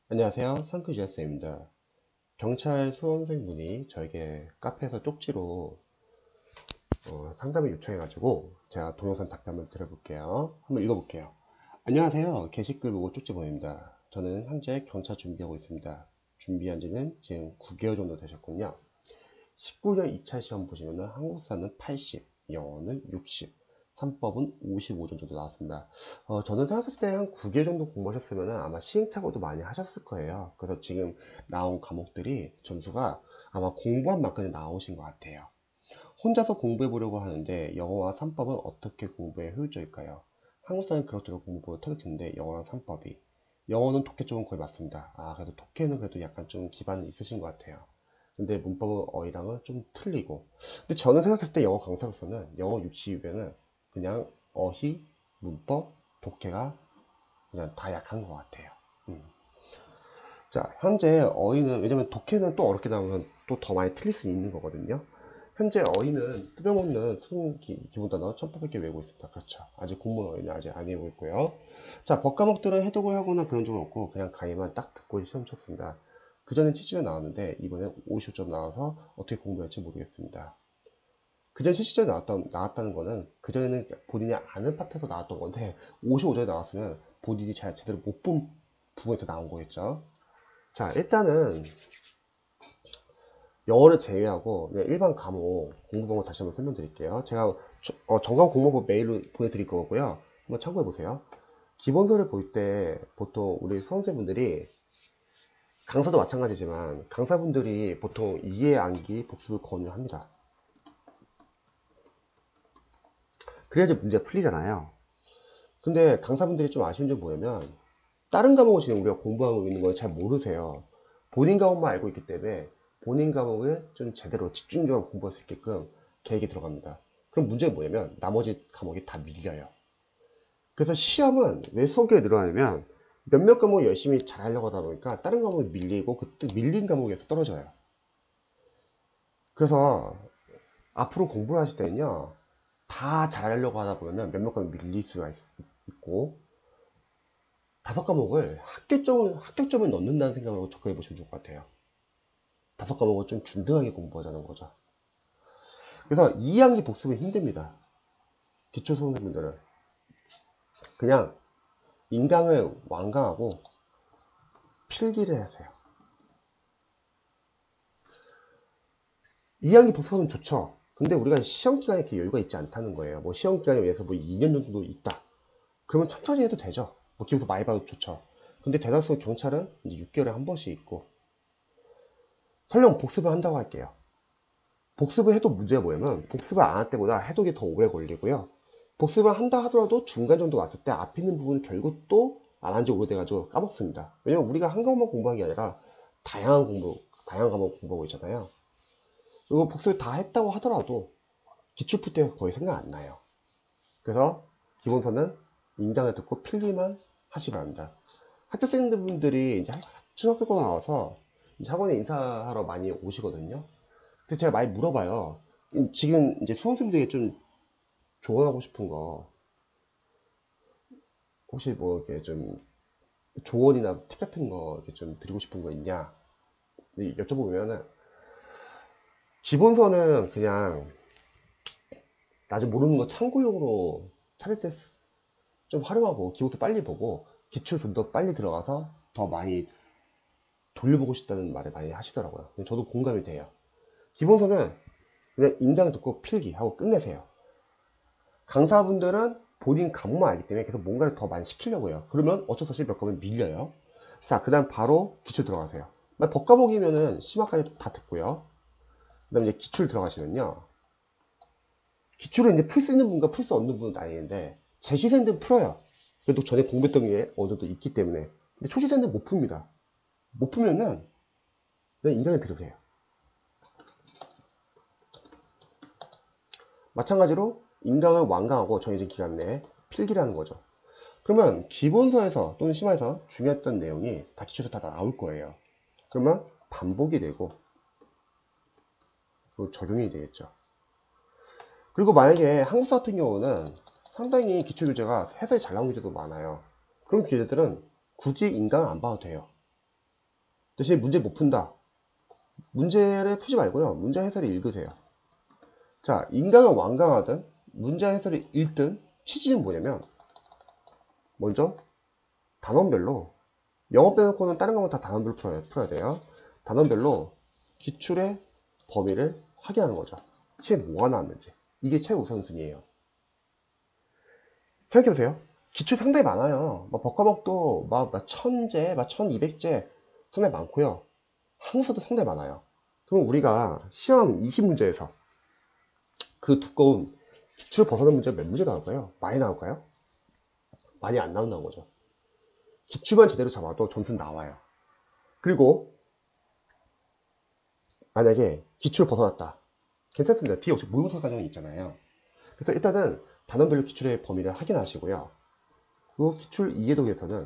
안녕하세요. 상크지아쌤입니다. 경찰 수험생분이 저에게 카페에서 쪽지로 상담을 요청해가지고 제가 동영상 답변 한번 드려볼게요. 한번 읽어볼게요. 안녕하세요. 게시글 보고 쪽지 보냅니다. 저는 현재 경찰 준비하고 있습니다. 준비한 지는 지금 9개월 정도 되셨군요. 19년 2차 시험 보시면은 한국사는 80, 영어는 60, 3법은 55점 정도 나왔습니다. 저는 생각했을 때 한 9개 정도 공부하셨으면 아마 시행착오도 많이 하셨을 거예요. 그래서 지금 나온 과목들이 점수가 아마 공부한 만큼 나오신 것 같아요. 혼자서 공부해 보려고 하는데 영어와 3법은 어떻게 공부해 효율적일까요? 한국사는 그럭저럭 공부가 터질 텐데 영어랑 3법이 영어는 독해 쪽은 거의 맞습니다. 그래도 독해는 그래도 약간 좀 기반이 있으신 것 같아요. 근데 문법은 어휘랑은 좀 틀리고. 근데 저는 생각했을 때 영어 강사로서는 영어 유치위에는 그냥 어휘, 문법, 독해가 그냥 다 약한 것 같아요. 음. 자, 현재 어휘는, 왜냐면 독해는 또 어렵게 나오면 또 더 많이 틀릴 수 있는 거거든요. 현재 어휘는 뜯어먹는 수능 기본 단어 1800개 외우고 있습니다. 그렇죠. 아직 공문 어휘는 아직 안 외우고 있고요. 자, 법과목들은 해독을 하거나 그런 적은 없고 그냥 강의만 딱 듣고 시험 쳤습니다. 그전엔 70점 나왔는데 이번엔 55점 나와서 어떻게 공부할지 모르겠습니다. 그전 70점이 나왔다는 거는 그전에는 본인이 아는 파트에서 나왔던 건데 55점이 나왔으면 본인이 잘 제대로 못 본 부분에서 나온 거겠죠. 자, 일단은 영어를 제외하고 그냥 일반 과목 공부 방법 다시 한번 설명드릴게요. 제가 정강 공부법 메일로 보내드릴 거고요. 한번 참고해 보세요. 기본서를 볼 때 보통 우리 수험생분들이 강사도 마찬가지지만 강사분들이 보통 이해 암기 복습을 권유합니다. 그래야지 문제 풀리잖아요. 근데 강사분들이 좀 아쉬운 점이 뭐냐면 다른 과목을 지금 우리가 공부하고 있는 걸 잘 모르세요. 본인 과목만 알고 있기 때문에 본인 과목을 좀 제대로 집중적으로 공부할 수 있게끔 계획이 들어갑니다. 그럼 문제는 뭐냐면 나머지 과목이 다 밀려요. 그래서 시험은 왜 수험기가 늘어나냐면 몇몇 과목 열심히 잘 하려고 하다 보니까 다른 과목이 밀리고 그때 밀린 과목에서 떨어져요. 그래서 앞으로 공부를 하실 때는요, 다 잘하려고 하다 보면 몇몇 과목이 밀릴 수가 있고, 5과목을 합격점을 넣는다는 생각으로 접근해 보시면 좋을 것 같아요. 5과목을 좀 균등하게 공부하자는 거죠. 그래서 2학기 복습은 힘듭니다. 기초 수험생분들은 그냥 인강을 완강하고 필기를 하세요. 2학기 복습하면 좋죠. 근데 우리가 시험 기간에 이렇게 여유가 있지 않다는 거예요. 뭐 시험 기간에 의해서 뭐 2년 정도 있다. 그러면 천천히 해도 되죠. 뭐 기본서 많이 봐도 좋죠. 근데 대다수 경찰은 이제 6개월에 한 번씩 있고, 설령 복습을 한다고 할게요. 복습을 해도 문제가 뭐냐면 복습을 안 할 때보다 해독이 더 오래 걸리고요. 복습을 한다 하더라도 중간 정도 왔을 때 앞에 있는 부분은 결국 또 안 한 지 오래돼가지고 까먹습니다. 왜냐면 우리가 한 과목만 공부한 게 아니라 다양한 과목 공부하고 있잖아요. 그리고 복습을 다 했다고 하더라도 기출 풀 때 거의 생각 안 나요. 그래서 기본서는 인강을 듣고 필기만 하시기 바랍니다. 학교생분들이 이제 중학교가 나와서 이제 학원에 인사하러 많이 오시거든요. 근데 제가 많이 물어봐요. 지금 이제 수험생들에게 좀 조언하고 싶은 거, 혹시 뭐 이렇게 좀 조언이나 팁 같은 거 이렇게 좀 드리고 싶은 거 있냐? 여쭤보면은, 기본서는 그냥 나중에 모르는 거 참고용으로 찾을 때 좀 활용하고, 기본서 빨리 보고, 기출 좀 더 빨리 들어가서 더 많이 돌려보고 싶다는 말을 많이 하시더라고요. 저도 공감이 돼요. 기본서는 그냥 인강 듣고 필기하고 끝내세요. 강사분들은 본인 과목만 알기 때문에 계속 뭔가를 더 많이 시키려고 해요. 그러면 어쩔 수 없이 몇 과목이 밀려요. 자, 그 다음 바로 기출 들어가세요. 법과목이면은 심화까지 다 듣고요. 그 다음 이제 기출 들어가시면요. 기출은 이제 풀 수 있는 분과 풀 수 없는 분은 나뉘는데, 재시생들은 풀어요. 그래도 전에 공부했던 게 어느 정도 있기 때문에. 근데 초시생들은 못 풉니다. 못 풀면은 그냥 인강에 들으세요. 마찬가지로 인강을 완강하고 정해진 기간 내에 필기를 하는 거죠. 그러면 기본서에서 또는 심화에서 중요했던 내용이 다 기초에서 다 나올 거예요. 그러면 반복이 되고 그리고 적용이 되겠죠. 그리고 만약에 한국사 같은 경우는 상당히 기초 교재가 해설이 잘 나온 교재도 많아요. 그런 교재들은 굳이 인강을 안 봐도 돼요. 대신 문제 못 푼다. 문제를 푸지 말고요. 문제 해설을 읽으세요. 자, 인강은 완강하든 문제 해설을 읽든 취지는 뭐냐면 먼저 단원별로 영어 빼놓고는 다른 과목 다 단원별로 풀어야 돼요. 단원별로 기출의 범위를 확인하는 거죠. 시험에 뭐가 나왔는지. 이게 최우선순위예요. 생각해보세요. 기출 상당히 많아요. 법과목도 막 1000제, 막 1200제 상당히 많고요. 항수도 상당히 많아요. 그럼 우리가 시험 20문제에서 그 두꺼운 기출 벗어난 문제가 몇 문제 나올까요? 많이 나올까요? 많이 안 나온다는 거죠. 기출만 제대로 잡아도 점수는 나와요. 그리고 만약에 기출 벗어났다. 괜찮습니다. 뒤에 혹시 모의고사 과정이 있잖아요. 그래서 일단은 단원별로 기출의 범위를 확인하시고요. 그 기출 이해도에서는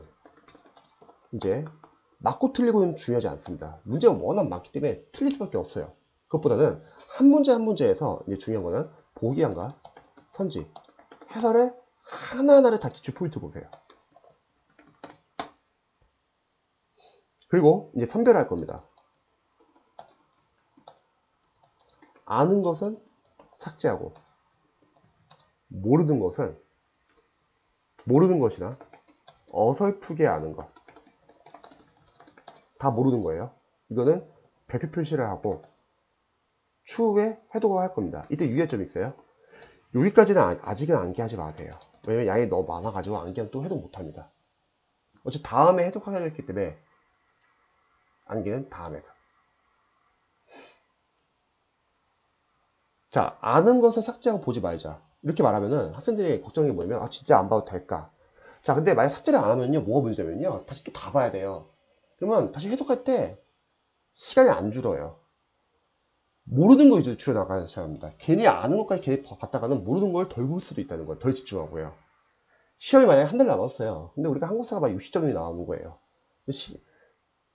이제 맞고 틀리고는 중요하지 않습니다. 문제가 워낙 많기 때문에 틀릴 수밖에 없어요. 그것보다는 한 문제 한 문제에서 이제 중요한 거는 보기함과 선지, 해설의 하나하나를 다 기출 포인트 보세요. 그리고 이제 선별할 겁니다. 아는 것은 삭제하고 모르는 것이나 어설프게 아는 것 다 모르는 거예요. 이거는 배표 표시를 하고 추후에 해독을 할 겁니다. 이때 유의점이 있어요. 여기까지는 아직은 암기하지 마세요. 왜냐면 양이 너무 많아가지고 암기는 또 해독 못합니다. 어차피 다음에 해독하게 됐기 때문에 암기는 다음에서. 자, 아는 것을 삭제하고 보지 말자. 이렇게 말하면은 학생들이 걱정이 뭐냐면 진짜 안 봐도 될까? 자, 근데 만약 삭제를 안 하면요, 뭐가 문제냐면요, 다시 또 다 봐야 돼요. 그러면 다시 해독할 때 시간이 안 줄어요. 모르는 거 위주로 줄여나가셔야 합니다. 괜히 아는 것까지 괜히 봤다가는 모르는 걸 덜 볼 수도 있다는 거예요. 덜 집중하고요. 시험이 만약에 한 달 남았어요. 근데 우리가 한국사가 막 60점이 나오는 거예요.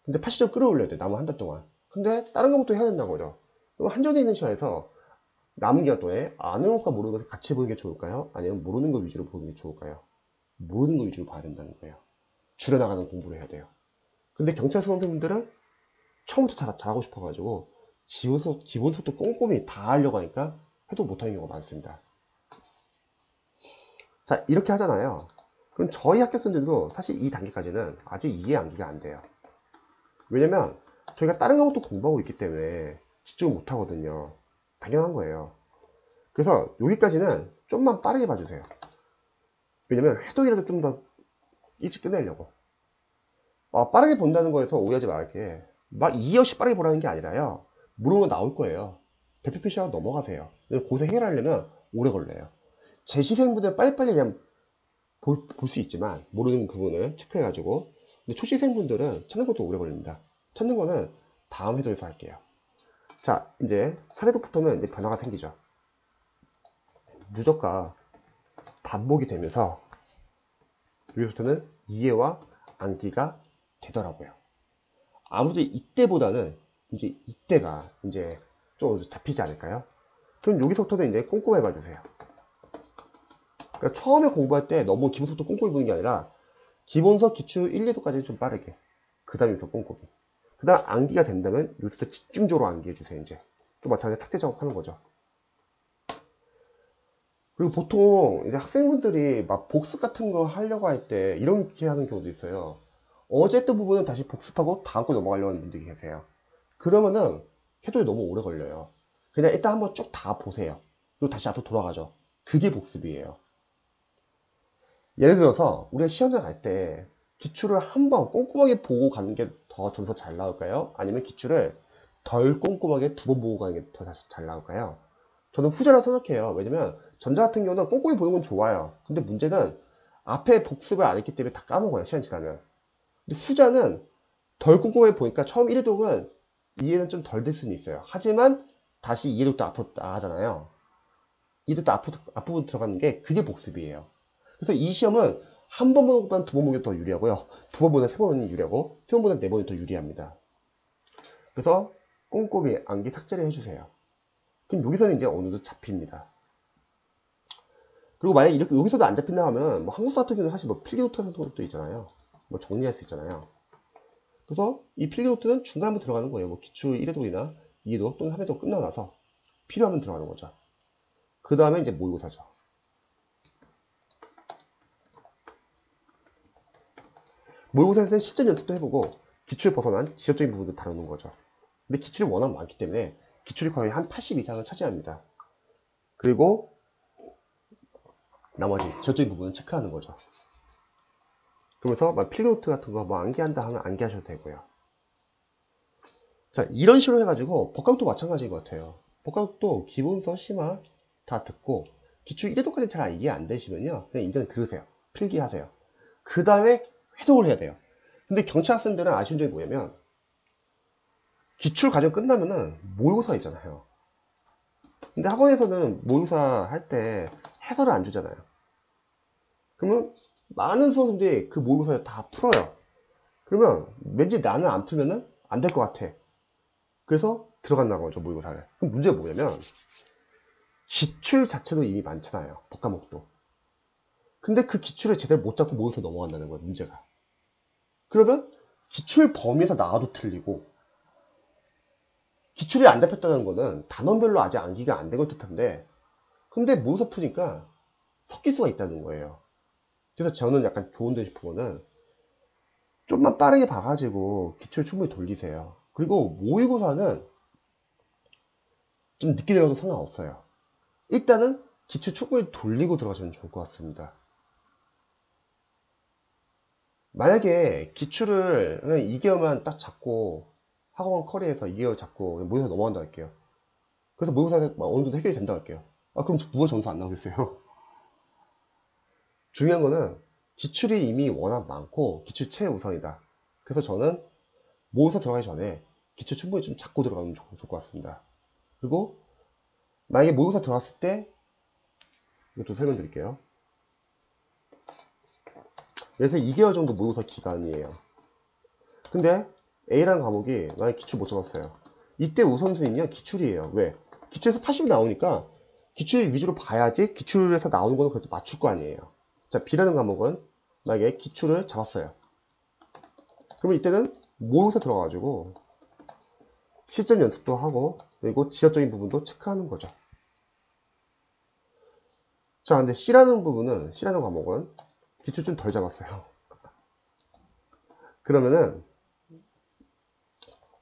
근데 80점 끌어올려야 돼. 남은 한 달 동안. 근데 다른 과목도 해야 된다는 거죠. 그럼 한전에 있는 시간에서 남은 기간 동안에 아는 것과 모르는 것을 같이 보는 게 좋을까요? 아니면 모르는 것 위주로 보는 게 좋을까요? 모르는 것 위주로 봐야 된다는 거예요. 줄여나가는 공부를 해야 돼요. 근데 경찰 수험생분들은 처음부터 잘하고 싶어가지고 기본서도 꼼꼼히 다 하려고 하니까 해도 못하는 경우가 많습니다. 자, 이렇게 하잖아요. 그럼 저희 학교생들도 사실 이 단계까지는 아직 이해 암기가 안 돼요. 왜냐면 저희가 다른 과목도 공부하고 있기 때문에 집중을 못 하거든요. 당연한 거예요. 그래서 여기까지는 좀만 빠르게 봐주세요. 왜냐면 해독이라도 좀 더 일찍 끝내려고. 빠르게 본다는 거에서 오해하지 말게. 막 이해 없이 빠르게 보라는 게 아니라요. 모르는 거 나올 거예요. 배표 표시하고 넘어가세요. 고생 해결하려면 오래 걸려요. 재시생분들은 빨리빨리 그냥 볼 수 있지만 모르는 부분을 체크해가지고, 근데 초시생분들은 찾는 것도 오래 걸립니다. 찾는 거는 다음 회도에서 할게요. 자, 이제 3회도부터는 이제 변화가 생기죠. 누적과 반복이 되면서 여기서부터는 이해와 암기가 되더라고요. 아무래도 이때보다는 이제 이때가 이제 좀 잡히지 않을까요? 그럼 여기서부터는 이제 꼼꼼히 봐주세요. 그러니까 처음에 공부할 때 너무 기본서부터 꼼꼼히 보는 게 아니라 기본서 기출 1, 2도까지는 좀 빠르게, 그 다음에 여기서 꼼꼼히, 그 다음 암기가 된다면 여기서부터 집중적으로 암기해주세요. 이제 또 마찬가지로 삭제 작업하는 거죠. 그리고 보통 이제 학생분들이 막 복습 같은 거 하려고 할 때 이렇게 하는 경우도 있어요. 어제 했던 부분은 다시 복습하고 다음 거 넘어가려고 하는 분들이 계세요. 그러면은 해독이 너무 오래 걸려요. 그냥 일단 한번 쭉 다 보세요. 그리고 다시 앞으로 돌아가죠. 그게 복습이에요. 예를 들어서 우리가 시험을 갈 때 기출을 한번 꼼꼼하게 보고 가는 게 더 점수가 잘 나올까요? 아니면 기출을 덜 꼼꼼하게 두 번 보고 가는 게 더 잘 나올까요? 저는 후자라고 생각해요. 왜냐면 전자 같은 경우는 꼼꼼히 보는 건 좋아요. 근데 문제는 앞에 복습을 안 했기 때문에 다 까먹어요. 시간 지나면. 근데 후자는 덜 꼼꼼하게 보니까 처음 1회독은 이해는 좀 덜 될 수는 있어요. 하지만 다시 2회독도 앞으로 나가잖아요. 2회독도 앞부분 들어가는 게 그게 복습이에요. 그래서 이 시험은 한 번 보는 것보다는 두 번 보는 게 더 유리하고요. 두 번 보는 세 번이 유리하고, 세 번 보는 네 번이 더 유리합니다. 그래서 꼼꼼히 암기 삭제를 해주세요. 그럼 여기서는 이제 어느 정도 잡힙니다. 그리고 만약에 이렇게 여기서도 안 잡힌다 하면, 뭐 한국사 같은 경우는 사실 뭐 필기노트 같은 것도 있잖아요. 뭐 정리할 수 있잖아요. 그래서 이 필기노트는 중간에 들어가는 거예요. 뭐 기출 1회독이나 2회독 또는 3회독 끝나고 나서 필요하면 들어가는 거죠. 그 다음에 이제 모의고사죠. 모의고사에서는 실전 연습도 해보고 기출을 벗어난 지엽적인 부분도 다루는 거죠. 근데 기출이 워낙 많기 때문에 기출이 거의 한 80 이상을 차지합니다. 그리고 나머지 지엽적인 부분은 체크하는 거죠. 그러면서 필기노트 같은 거 뭐 암기한다 하면 암기하셔도 되고요. 자, 이런 식으로 해가지고 복강도 마찬가지인 것 같아요. 복강도 기본서, 심화 다 듣고 기출 1회독까지 잘 이해 안 되시면요, 그냥 인터넷 들으세요. 필기하세요. 그 다음에 회독을 해야 돼요. 근데 경찰 학생들은 아쉬운 점이 뭐냐면 기출 과정 끝나면은 모의고사 있잖아요. 근데 학원에서는 모의고사 할 때 해설을 안 주잖아요. 그러면 많은 수험생들이 그 모의고사를 다 풀어요. 그러면 왠지 나는 안 풀면은 안 될 것 같아. 그래서 들어간다고 하죠, 모의고사를. 그럼 문제가 뭐냐면 기출 자체도 이미 많잖아요, 법과목도. 근데 그 기출을 제대로 못 잡고 모의고사 넘어간다는 거예요, 문제가. 그러면 기출 범위에서 나와도 틀리고 기출이 안 잡혔다는 거는 단원별로 아직 암기가 안 된 걸 뜻한데, 근데 모의고사 푸니까 섞일 수가 있다는 거예요. 그래서 저는 약간 좋은데 싶은 거는 좀만 빠르게 봐가지고 기출 충분히 돌리세요. 그리고 모의고사는 좀 늦게 들어가도 상관없어요. 일단은 기출 충분히 돌리고 들어가시면 좋을 것 같습니다. 만약에 기출을 그냥 2개월만 딱 잡고 학원 커리에서 2개월 잡고 모의고사 넘어간다 할게요. 그래서 모의고사에 어느 정도 해결이 된다 할게요. 그럼 누가 점수 안 나오겠어요? 중요한 거는 기출이 이미 워낙 많고 기출 최우선이다. 그래서 저는 모의고사 들어가기 전에 기출 충분히 좀 잡고 들어가면 좋을 것 같습니다. 그리고 만약에 모의고사 들어갔을 때 이것도 설명드릴게요. 그래서 2개월 정도 모의고사 기간이에요. 근데 A라는 과목이 만약에 기출 못 잡았어요. 이때 우선순위는요, 기출이에요. 왜? 기출에서 80이 나오니까 기출 위주로 봐야지 기출에서 나오는 거는 그래도 맞출 거 아니에요. 자, B라는 과목은 만약에 기출을 잡았어요. 그러면 이때는 모의고사 들어가가지고 실전 연습도 하고 그리고 지엽적인 부분도 체크하는 거죠. 자, 근데 C라는 과목은 기출 좀 덜 잡았어요. 그러면은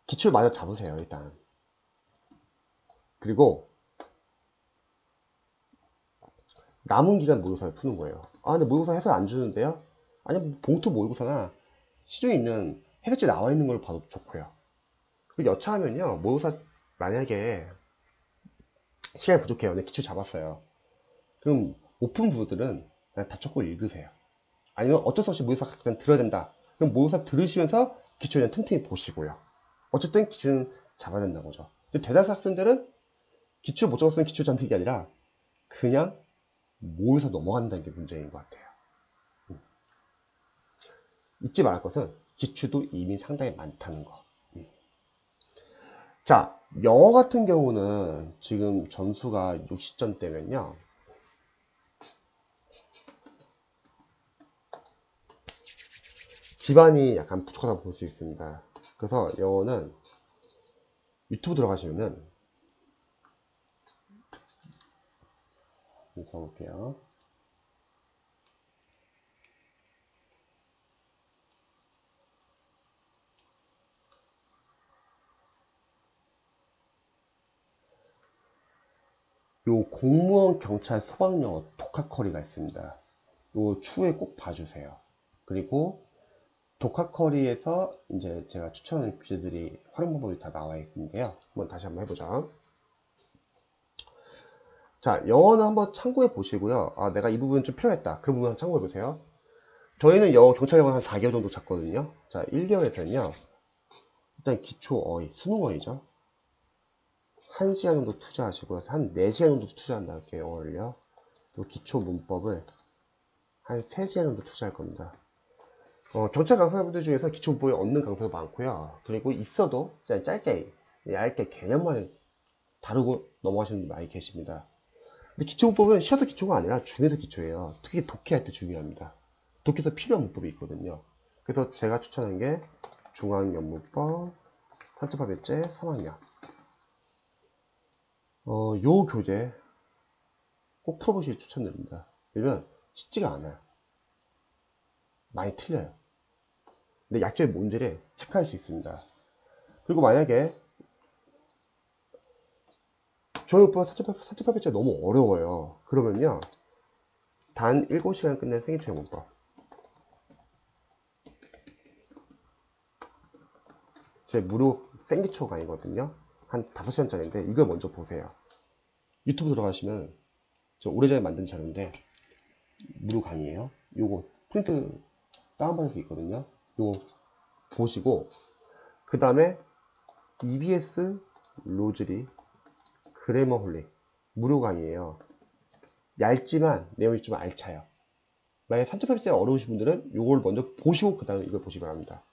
기출 마저 잡으세요, 일단. 그리고 남은 기간 모의고사를 푸는 거예요. 근데 모의고사 해설 안 주는데요? 아니면 봉투 모의고사나 시중에 있는 해설지 나와 있는 걸 봐도 좋고요. 그리고 여차하면요, 모의고사 만약에 시간이 부족해요. 근데 기출 잡았어요. 그럼 오픈 부들은 그냥 다 적고 읽으세요. 아니면 어쩔 수 없이 모의고사 그냥 들어야 된다. 그럼 모의고사 들으시면서 기출 그냥 튼튼히 보시고요. 어쨌든 기출은 잡아야 된다는 거죠. 근데 대다수 학생들은 기출 못 잡았으면 기출 잡는 게 아니라 그냥 모의고사 넘어간다는 게 문제인 것 같아요. 잊지 말할 것은 기출도 이미 상당히 많다는 거. 자, 영어 같은 경우는 지금 점수가 60점대면요. 기반이 약간 부족하다고 볼 수 있습니다. 그래서 영어는 유튜브 들어가시면은 써볼게요. 요 공무원, 경찰, 소방영어 독학커리가 있습니다. 요 추후에 꼭 봐주세요. 그리고 독학커리에서 이제 제가 추천하는 퀴즈들이 활용 방법이 다 나와 있는데요. 한번 다시 한번 해보자. 자, 영어는 한번 참고해 보시고요. 내가 이 부분 좀 필요했다. 그런 부분 참고해 보세요. 저희는 영어, 경찰 영어 한 4개월 정도 잤거든요. 자, 1개월에서는요. 일단 기초 어휘, 수능 어휘죠. 1시간 정도 투자하시고요. 한 4시간 정도 투자한다 할게요, 영어를요. 또 기초 문법을 한 3시간 정도 투자할 겁니다. 경찰 강사분들 중에서 기초 문법을 얻는 강사도 많고요. 그리고 있어도 짧게, 얇게 개념만 다루고 넘어가시는 분들 많이 계십니다. 근데 기초 문법은 쉬어서 기초가 아니라 중에서 기초예요. 특히 독해할 때 중요합니다. 독해에서 필요한 문법이 있거든요. 그래서 제가 추천한 게 중앙연문법, 산자파별제 3학년. 요 교재 꼭 풀어보시길 추천드립니다. 왜냐면 쉽지가 않아요. 많이 틀려요. 근데 약점의 문제를 체크할 수 있습니다. 그리고 만약에 중앙연문법, 산자파별제 너무 어려워요. 그러면요, 단 7시간 끝낸 생기초연문법, 제 무료 생기초 강의거든요. 한 5시간짜리인데 이걸 먼저 보세요. 유튜브 들어가시면 저 오래전에 만든 자료인데 무료 강의예요. 요거 프린트 다운받을 수 있거든요. 요거 보시고 그 다음에 EBS 로즈리 그래머홀릭 무료 강의예요. 얇지만 내용이 좀 알차요. 만약에 산자파별제 어려우신 분들은 요걸 먼저 보시고 그 다음에 이걸 보시기 바랍니다.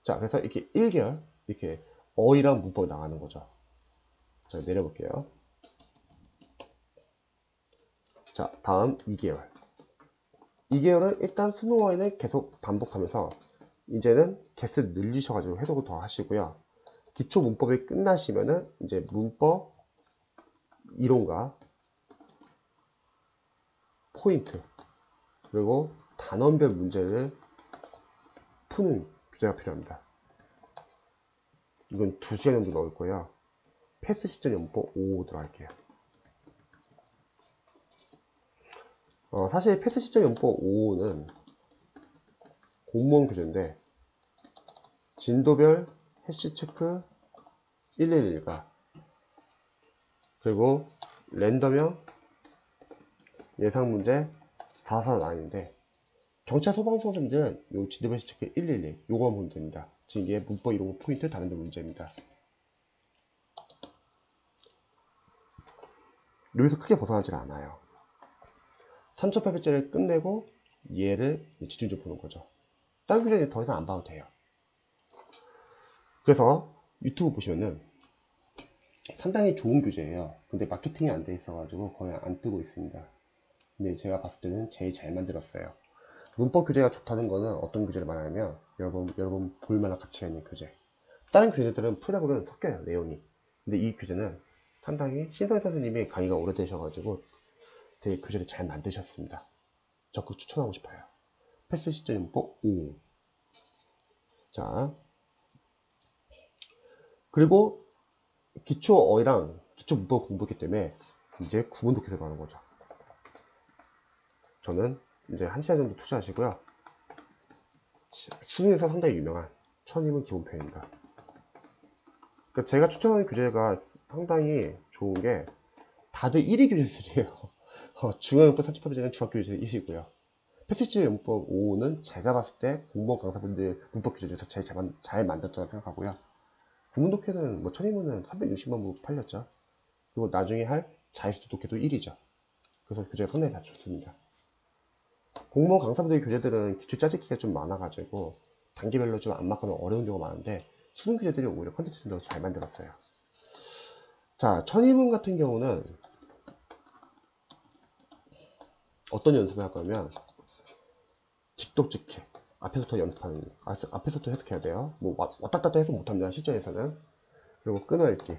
자, 그래서 이렇게 1개월 이렇게 어휘랑 문법이 나가는 거죠. 자, 내려볼게요. 자, 다음 2개월. 2개월은 일단 수능 어휘는 계속 반복하면서 이제는 개수를 늘리셔가지고 해석을 더 하시고요. 기초 문법이 끝나시면은 이제 문법 이론과 포인트 그리고 단원별 문제를 푸는 교재가 필요합니다. 이건 2시간 정도 넣을 거예요. 패스 시점 연법 5 들어갈게요. 사실 패스 시점 연법 5는 공무원 교재인데 진도별 해시 체크 111과 그리고 랜덤형 예상 문제 4사 나뉘는데 경찰 소방서생들은 요 진도별 해시 체크 111 요거만 보면 됩니다. 지금 이게 문법 이론 포인트 단원별 문제입니다. 여기서 크게 벗어나질 않아요. 산자파별제를 끝내고 얘를 집중적으로 보는 거죠. 다른 교재는 더 이상 안 봐도 돼요. 그래서 유튜브 보시면은 상당히 좋은 교재예요. 근데 마케팅이 안 돼 있어가지고 거의 안 뜨고 있습니다. 근데 제가 봤을 때는 제일 잘 만들었어요. 문법 교재가 좋다는 거는 어떤 교재를 말하냐면 여러분 볼만한 가치가 있는 교재. 다른 교재들은 풀다 보면 섞여요, 내용이. 근데 이 교재는 상당히 신성희 선생님이 강의가 오래되셔가지고 되게 교재를 잘 만드셨습니다. 적극 추천하고 싶어요. 패스 시점 연법 5. 자, 그리고 기초 어휘랑 기초 문법 공부했기 때문에 이제 구문 독해를 하는 거죠. 저는 이제 1시간 정도 투자하시고요. 수능에서 상당히 유명한 천임은 기본편입니다. 그러니까 제가 추천하는 교재가 상당히 좋은 게 다들 1위 교재들이에요. 중앙연법 산자파별제는 중학교에서 1위고요. 패스지 연법 5는 제가 봤을 때 공무원 강사분들 문법 교재 중에서 제일 잘 만들었다고 생각하고요. 구문 독해는 뭐 천인문은 360만 부 팔렸죠. 그리고 나중에 할 자유수도 독해도 1위죠. 그래서 교재가 상당히 다 좋습니다. 공무원 강사분들 교재들은 기초 짜집기가 좀 많아가지고 단계별로 좀 안 맞거나 어려운 경우가 많은데 수능 교재들이 오히려 컨텐츠 좀 더 잘 만들었어요. 자, 천인문 같은 경우는 어떤 연습을 할 거냐면 직독직해 앞에서부터 연습하는 앞에서부터 해석해야 돼요. 뭐 왔다 갔다 해석 못합니다, 실전에서는. 그리고 끊어읽기,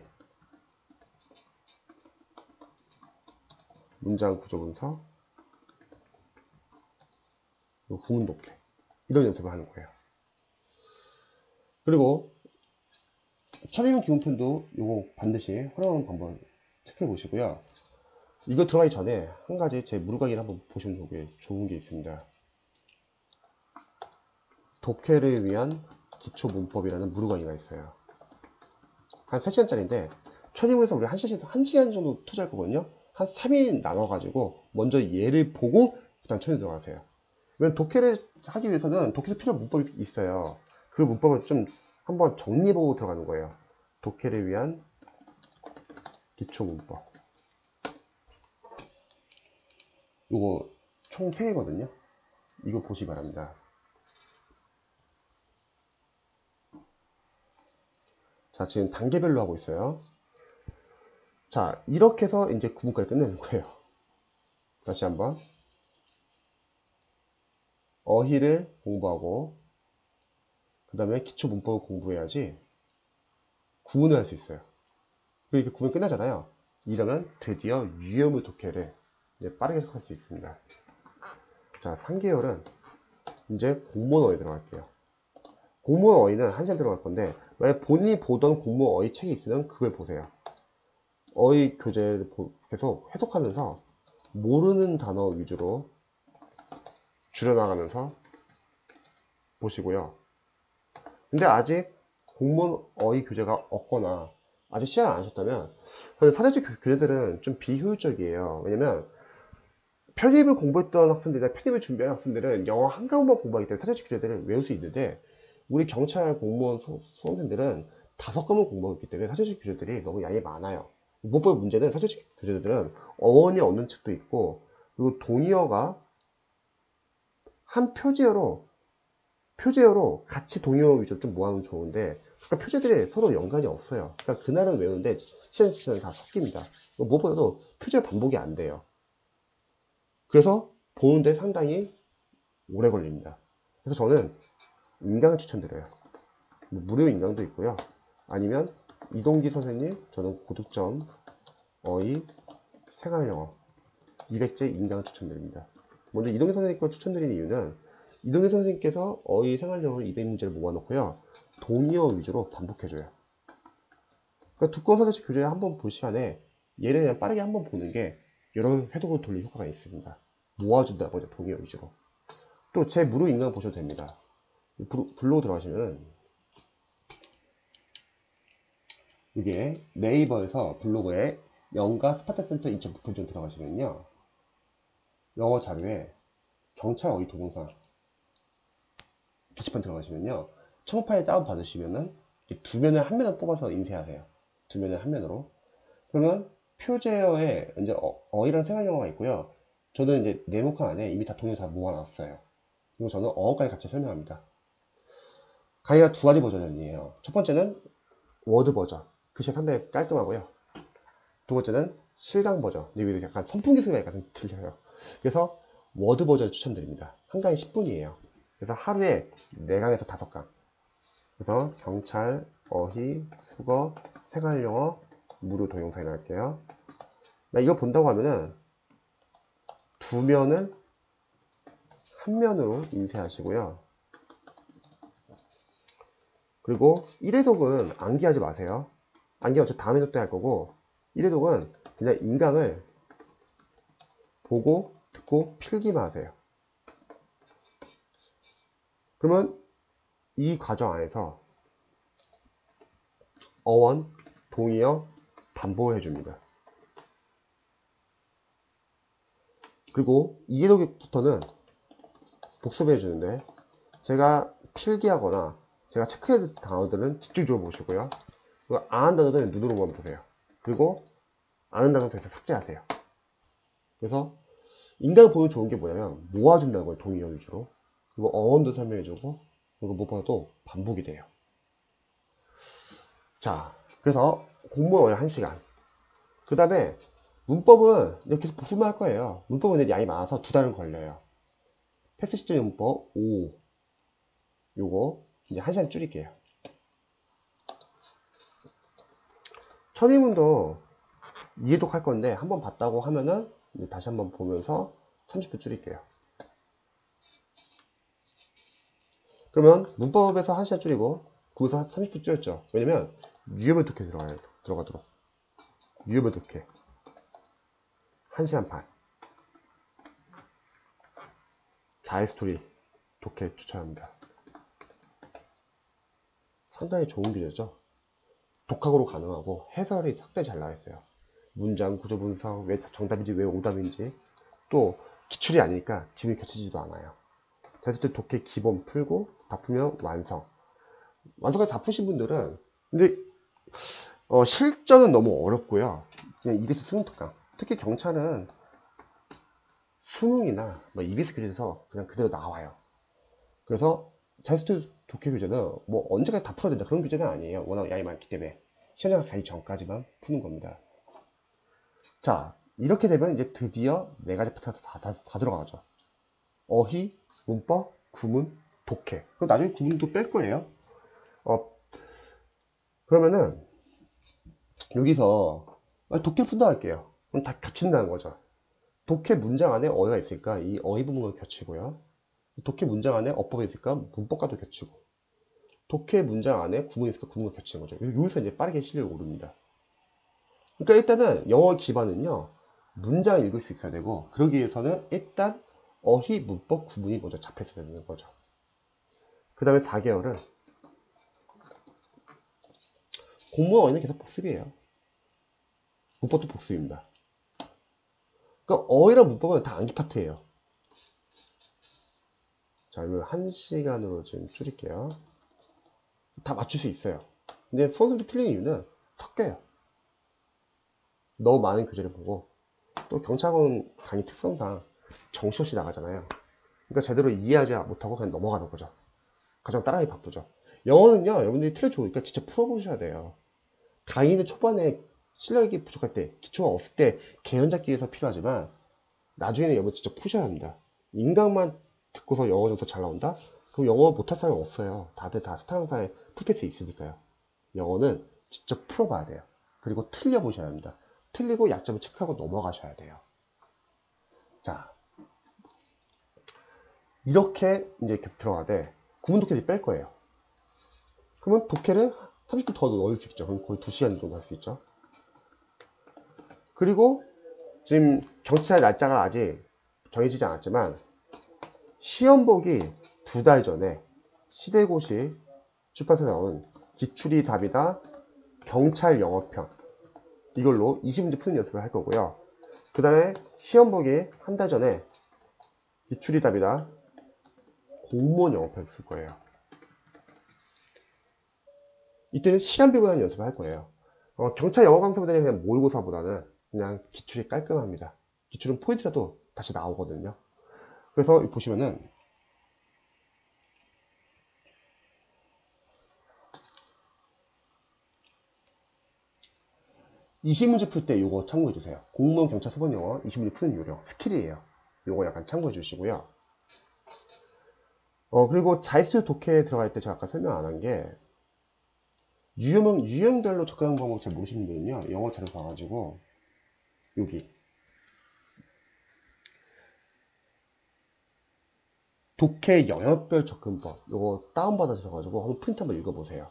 문장 구조 분석, 그리고 구문 독해, 이런 연습을 하는 거예요. 그리고 천인문 기본편도 이거 반드시 활용하는 방법 체크해 보시고요. 이거 들어가기 전에 한 가지 제 무료 강의를 한번 보시면 좋은 게 있습니다. 독해를 위한 기초 문법이라는 무료 강의가 있어요. 한 3시간짜리인데 천인문에서 우리 1시간 정도 투자할 거거든요. 한 3일 나눠가지고 먼저 얘를 보고 그 다음 천인 들어가세요. 왜냐면 독해를 하기 위해서는 독해에서 필요한 문법이 있어요. 그 문법을 좀 한번 정리해보고 들어가는 거예요. 독해를 위한 기초 문법. 이거 총 3개거든요. 이거 보시기 바랍니다. 자, 지금 단계별로 하고 있어요. 자, 이렇게 해서 이제 구문까지 끝내는 거예요. 다시 한번. 어휘를 공부하고 그 다음에 기초 문법을 공부해야지 구문을 할 수 있어요. 그리고 이렇게 구문 끝나잖아요. 이러면 드디어 유효물 독해를 이제 빠르게 해석할 수 있습니다. 자, 3개월은 이제 공무원 어휘 들어갈게요. 공무원 어휘는 한 시간 들어갈 건데, 만약 본인이 보던 공무원 어휘 책이 있으면 그걸 보세요. 어휘 교재를 계속 해독하면서 모르는 단어 위주로 줄여나가면서 보시고요. 근데 아직 공무원 어휘 교재가 없거나 아직 시작 안 하셨다면, 사제지 교재들은 좀 비효율적이에요. 왜냐면 편입을 공부했던 학생들이나 편입을 준비한 학생들은 영어 한 과목만 공부하기 때문에 사제지 교재들을 외울 수 있는데, 우리 경찰 공무원 수험생들은 5과목 공부하기 때문에 사제지 교재들이 너무 양이 많아요. 무엇보다 문제는 사제지 교재들은 어원이 없는 책도 있고, 그리고 동의어가 한 표제어로 같이 동의어 위주로 좀 모아놓으면 좋은데, 그러니까 표제들이 서로 연관이 없어요. 그러니까 그날은 외우는데 시간이 다 섞입니다. 무엇보다도 표제 반복이 안 돼요. 그래서 보는데 상당히 오래 걸립니다. 그래서 저는 인강을 추천드려요. 무료 인강도 있고요. 아니면 이동기 선생님, 저는 고득점 어휘 생활영어 200제 인강을 추천드립니다. 먼저 이동기 선생님 거 추천드리는 이유는, 이동기 선생님께서 어휘 생활영어 200문제를 모아놓고요, 동의어 위주로 반복해줘요. 그러니까 두꺼운 사제지 교재 한번 볼 시간에 얘를 그냥 빠르게 한번 보는 게 여러 해독을 돌릴 효과가 있습니다. 모아준다고 이제 동의어 위주로. 또 제 무료 인강 보셔도 됩니다. 블로그 들어가시면 이게 네이버에서 블로그에 영가 스파타센터 2.9편 들어가시면요, 영어 자료에 경찰 어휘 동영상 게시판 들어가시면요, 청 파일 다운 받으시면은 두 면을 한 면을 뽑아서 인쇄하세요. 두 면을 한 면으로. 그러면 표제어에 이제 어휘랑 생활영어가 있고요. 저는 이제 네모칸 안에 이미 다 동영상 다 모아놨어요. 그리고 저는 어어까지 같이 설명합니다. 강의가 두 가지 버전이에요. 첫 번째는 워드 버전. 글씨 상당히 깔끔하고요. 두 번째는 실강 버전. 여기도 약간 선풍기 소리가 약간 들려요. 그래서 워드 버전을 추천드립니다. 한 강의 10분이에요. 그래서 하루에 4강에서 5강. 그래서 경찰, 어휘, 국어, 생활영어, 무료 동영상이 나갈게요. 이거 본다고 하면은 두 면을 한 면으로 인쇄하시고요. 그리고 1회독은 암기하지 마세요. 암기 어차피 다음 회독 때 할 거고, 1회독은 그냥 인강을 보고 듣고 필기만 하세요. 그러면 이 과정 안에서 어원, 동의어 반복을 해줍니다. 그리고 2회독부터는 복습해 주는데, 제가 필기하거나 제가 체크해야 단어들은 집중적으로 보시고요. 그리고 안 한 단어들은 눈으로만 보세요. 그리고 아는 단어 대해서 삭제하세요. 그래서 인강을 보면 좋은 게 뭐냐면 모아준다는 거예요. 동의어 위주로. 그리고 어원도 설명해주고, 그리고 무엇보다도 반복이 돼요. 자, 그래서 공무원 1시간. 그 다음에 문법은 계속 복습만 할 거예요. 문법은 양이 많아서 2달은 걸려요. 패스 시점 문법 5. 요거 이제 1시간 줄일게요. 천의문도 이해독 할 건데 한번 봤다고 하면은 이제 다시 한번 보면서 30분 줄일게요. 그러면 문법에서 1시간 줄이고 구에서 30분 줄였죠. 왜냐면 유효물 독해 들어가도록. 유효물 독해 1시간 반. 자해스토리 독해 추천합니다. 상당히 좋은 교재죠. 독학으로 가능하고 해설이 상당히 잘 나와 있어요. 문장, 구조 분석, 왜 정답인지 왜 오답인지, 또 기출이 아니니까 지문이 겹치지도 않아요. 자해스토리 독해 기본 풀고 다 풀면 완성. 완성까지 다 푸신 분들은 근데 실전은 너무 어렵고요. 그냥 EBS 수능 특강. 특히 경찰은 수능이나 EBS 교재에서 그냥 그대로 나와요. 그래서 자해스토리 독해 교재는 뭐 언제까지 다 풀어야 된다 그런 교재는 아니에요. 워낙 양이 많기 때문에 시험장 가기 전까지만 푸는 겁니다. 자, 이렇게 되면 이제 드디어 4가지 파트가 다 들어가죠. 어휘, 문법, 구문, 독해. 그럼 나중에 구문도 뺄 거예요. 그러면은 여기서 독해를 푼다 할게요. 그럼 다 겹친다는 거죠. 독해 문장 안에 어휘가 있으니까 이 어휘 부분을 겹치고요. 독해 문장 안에 어법이 있으니까 문법과도 겹치고, 독해 문장 안에 구문이 있으니까 구문을 겹치는 거죠. 여기서 이제 빠르게 실력이 오릅니다. 그러니까 일단은 영어 기반은요, 문장 읽을 수 있어야 되고, 그러기 위해서는 일단 어휘, 문법, 구문이 먼저 잡혀 있어야 되는 거죠. 그 다음에 4개월은 공무원 어휘는 계속 복습이에요. 문법도 복습입니다. 그러니까 어휘랑 문법은 다 암기 파트예요. 자, 이걸 1시간으로 좀 줄일게요. 다 맞출 수 있어요. 근데 수험생들이 틀린 이유는 섞여요. 너무 많은 교재를 보고, 또 경찰학원 강의 특성상 정시없이 나가잖아요. 그러니까 제대로 이해하지 못하고 그냥 넘어가는 거죠. 가장 따라하기 바쁘죠. 영어는요, 여러분들이 틀을 좋으니까 진짜 풀어보셔야 돼요. 강의는 초반에 실력이 부족할 때, 기초가 없을 때 개연 잡기 위해서 필요하지만, 나중에는 여러분 진짜 푸셔야 합니다. 인강만 듣고서 영어 점수 잘 나온다? 그럼 영어 못할 사람이 없어요. 다들 다 스타강사에 풀패스 있으니까요. 영어는 직접 풀어봐야 돼요. 그리고 틀려보셔야 합니다. 틀리고 약점을 체크하고 넘어가셔야 돼요. 자, 이렇게 이제 계속 들어가되 구문 독해를 뺄 거예요. 그러면 독해를 30분 더 넣을 수 있죠. 그럼 거의 2시간 정도 할 수 있죠. 그리고 지금 경찰 날짜가 아직 정해지지 않았지만 시험 보기 2달 전에 시대고시 출판사에 나온 기출이 답이다 경찰 영어편, 이걸로 20문제 푸는 연습을 할 거고요. 그 다음에 시험 보기 1달 전에 기출이 답이다 공무원 영어편 풀 거예요. 이때는 시간 배분하는 연습을 할 거예요. 경찰 영어 강사보다는 그냥 모의고사보다는 그냥 기출이 깔끔합니다. 기출은 포인트라도 다시 나오거든요. 그래서 보시면은 20문제 풀 때 요거 참고해 주세요. 공무원 경찰 소방 영어 20문제 푸는 요령 스킬이에요. 요거 약간 참고해 주시고요. 그리고 자이스트 독해에 들어갈 때 제가 아까 설명 안 한 게 유형별로 접근하는 방법 잘 모르시는 분은요, 영어 자료 봐가지고 여기 독해 영역별 접근법 요거 다운받아주셔가지고 한번 프린트 한번 읽어보세요.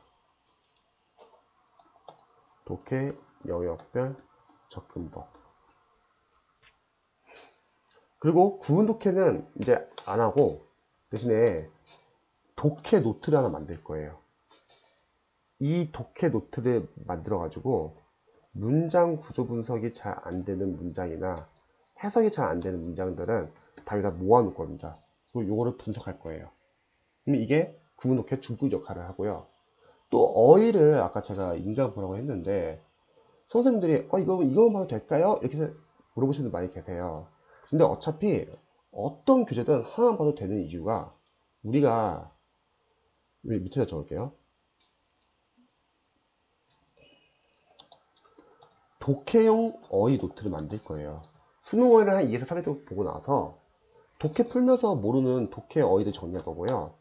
독해 영역별 접근법. 그리고 구문 독해는 이제 안 하고 대신에 독해 노트를 하나 만들 거예요. 이 독해 노트를 만들어 가지고 문장 구조 분석이 잘 안 되는 문장이나 해석이 잘 안 되는 문장들은 다 여기다 모아 놓을 겁니다. 그리고 요거를 분석할 거예요. 그럼 이게 구문 독해 중급 역할을 하고요. 또 어휘를 아까 제가 인강 보라고 했는데 선생님들이 이거만 봐도 될까요? 이렇게 물어보시는 분들 많이 계세요. 근데 어차피 어떤 교재든 하나만 봐도 되는 이유가 우리가 밑에다 적을게요. 독해용 어휘 노트를 만들 거예요. 수능 어휘를 한 2에서 3회 보고 나서 독해 풀면서 모르는 독해 어휘를 정리할 거고요.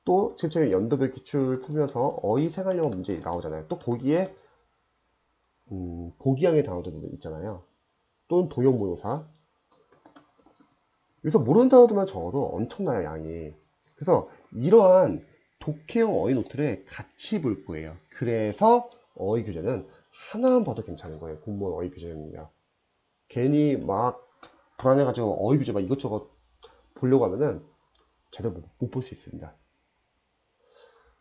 또 지금 연도별 기출 풀면서 어휘 생활영어 문제 나오잖아요. 또 거기에 보기형의 단어들도 있잖아요. 또는 도형모의고사. 여기서 모르는 단어들만 적어도 엄청나요, 양이. 그래서 이러한 독해용 어휘 노트를 같이 볼 거예요. 그래서 어휘 교재는 하나만 봐도 괜찮은 거예요. 공무원 어휘 교재는요. 괜히 막 불안해가지고 어휘 교재 막 이것저것 보려고 하면은 제대로 못 볼 수 있습니다.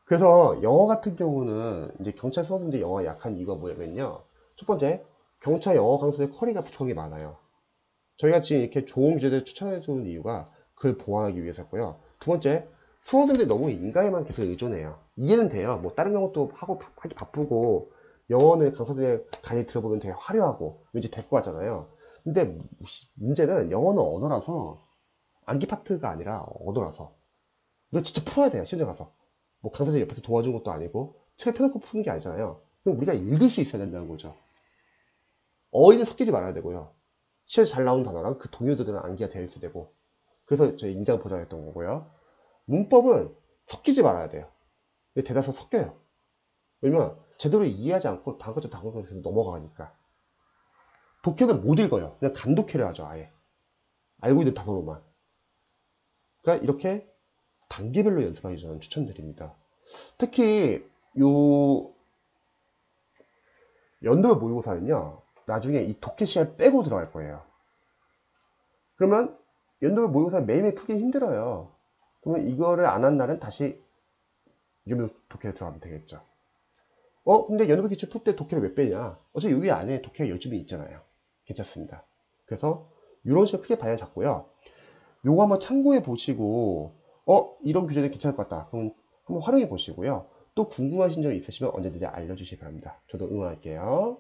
그래서 영어 같은 경우는 이제 경찰 수험생들이 영어가 약한 이유가 뭐냐면요. 첫 번째, 경찰 영어 강사들 쿼리가 부족한 게 많아요. 저희가 지금 이렇게 좋은 교재들 추천해 주는 이유가 그걸 보완하기 위해서였고요. 두 번째, 수험생들이 너무 인강에만 계속 의존해요. 이해는 돼요. 뭐 다른 영어도 하기 바쁘고 영어는 강사들의 강의 들어보면 되게 화려하고 왠지 될 것 같잖아요. 근데 문제는 영어는 언어라서 암기 파트가 아니라 언어라서 이거 진짜 풀어야 돼요. 현장 가서. 뭐 강사들이 옆에서 도와준 것도 아니고 책을 펴놓고 푸는 게 아니잖아요. 그럼 우리가 읽을 수 있어야 된다는 거죠. 어휘는 섞이지 말아야 되고요. 시험에 잘 나오는 단어랑 그 동요들은 암기가 되어 있어야 되고, 그래서 저희 인강 보장했던 거고요. 문법은 섞이지 말아야 돼요. 대다수 섞여요. 왜냐면 제대로 이해하지 않고 다음 과정 계속 넘어가니까. 독해는 못 읽어요. 그냥 단독해를 하죠, 아예. 알고 있는 단어로만. 그러니까 이렇게 단계별로 연습하기 저는 추천드립니다. 특히 요 연도별 모의고사는요, 나중에 이 독해 시간 빼고 들어갈 거예요. 그러면 연도별 모의고사 매일매일 풀기 힘들어요. 그러면 이거를 안 한 날은 다시 유료 독해를 들어가면 되겠죠. 근데 연도별 기출 풀 때 독해를 왜 빼냐? 어차피 여기 안에 독해가 열심히 있잖아요. 괜찮습니다. 그래서 이런 식으로 크게 방향 잡고요. 요거 한번 참고해 보시고 이런 교재는 괜찮을 것 같다. 그럼 한번 활용해 보시고요. 또 궁금하신 점 있으시면 언제든지 알려주시기 바랍니다. 저도 응원할게요.